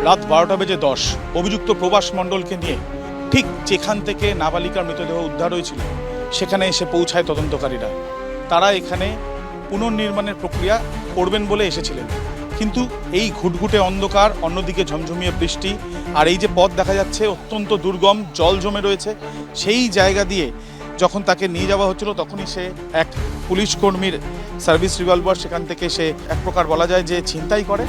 রাত 12:10 অভিযুক্ত প্রভাস মণ্ডলকে নিয়ে ঠিক যেখান থেকে নাবালিকার মৃতদেহ উদ্ধার হয়েছিল সেখানে এসে পৌঁছায় তদন্তকারীরা। তারা এখানে পুনর্নির্মাণের প্রক্রিয়া করবেন বলে এসেছিলেন, কিন্তু এই ঘুটঘুটে অন্ধকার, অন্যদিকে ঝমঝমিয়ে বৃষ্টি, আর এই যে পথ দেখা যাচ্ছে অত্যন্ত দুর্গম, জল জমে রয়েছে, সেই জায়গা দিয়ে যখন তাকে নিয়ে যাওয়া হচ্ছিল তখনই সে এক পুলিশ কর্মীর সার্ভিস রিভলভার সেখান থেকে সে এক প্রকার বলা যায় যে ছিনতাই করে।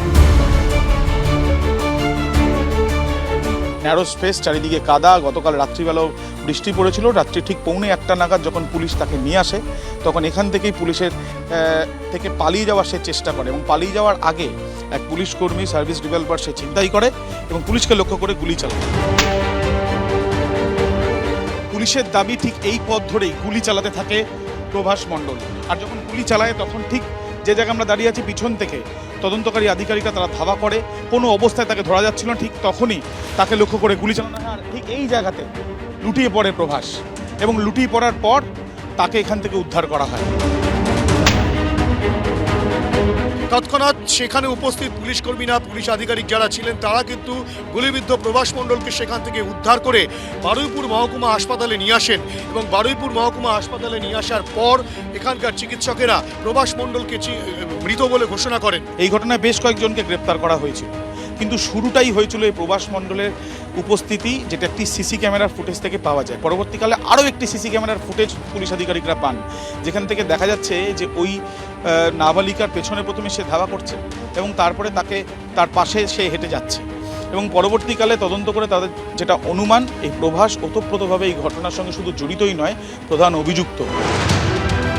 ন্যারো স্পেস, চারিদিকে কাদা। গতকাল রাত্রিবেলাও বৃষ্টি পড়েছিল। রাত্রি ঠিক 1:45 নাগাদ যখন পুলিশ তাকে নিয়ে আসে তখন এখান থেকেই পুলিশের থেকে পালিয়ে যাওয়ার সে চেষ্টা করে, এবং পালিয়ে যাওয়ার আগে এক পুলিশ কর্মী সার্ভিস রিভলভার সে ছিনতাই করে এবং পুলিশকে লক্ষ্য করে গুলি চালায়। পুলিশের দাবি ঠিক এই পথ ধরেই গুলি চালাতে থাকে প্রভাস মণ্ডল। আর যখন গুলি চালায় তখন ঠিক যে জায়গায় আমরা দাঁড়িয়ে আছি পিছন থেকে তদন্তকারী আধিকারিকরা তারা ধাওয়া করে, কোনো অবস্থায় তাকে ধরা যাচ্ছিল না, ঠিক তখনই তাকে লক্ষ্য করে গুলি চালানো হয়। আর ঠিক এই জায়গাতে লুটিয়ে পড়ে প্রভাস, এবং লুটিয়ে পড়ার পর তাকে এখান থেকে উদ্ধার করা হয়। তৎক্ষণাৎ সেখানে উপস্থিত পুলিশ কর্মীরা, পুলিশ আধিকারিক যারা ছিলেন তারা কিন্তু গুলিবিদ্ধ প্রভাস মণ্ডলকে সেখান থেকে উদ্ধার করে বারুইপুর মহকুমা হাসপাতালে নিয়ে আসেন, এবং বারুইপুর মহকুমা হাসপাতালে নিয়ে আসার পর এখানকার চিকিৎসকেরা প্রভাস মণ্ডলকে মৃত বলে ঘোষণা করেন। এই ঘটনায় বেশ কয়েকজনকে গ্রেপ্তার করা হয়েছিল, কিন্তু শুরুটাই হয়েছিল এই প্রভাস মণ্ডলের উপস্থিতি, যেটা একটি সিসি ক্যামেরার ফুটেজ থেকে পাওয়া যায়। পরবর্তীকালে আরও একটি সিসি ক্যামেরার ফুটেজ পুলিশ আধিকারিকরা পান, যেখান থেকে দেখা যাচ্ছে যে ওই নাবালিকার পেছনে প্রথমে সে ধাওয়া করছে এবং তারপরে তার পাশে সে হেঁটে যাচ্ছে, এবং পরবর্তীকালে তদন্ত করে তাদের যেটা অনুমান, এই প্রভাস ওতপ্রোতভাবে এই ঘটনার সঙ্গে শুধু জড়িতই নয়, প্রধান অভিযুক্ত।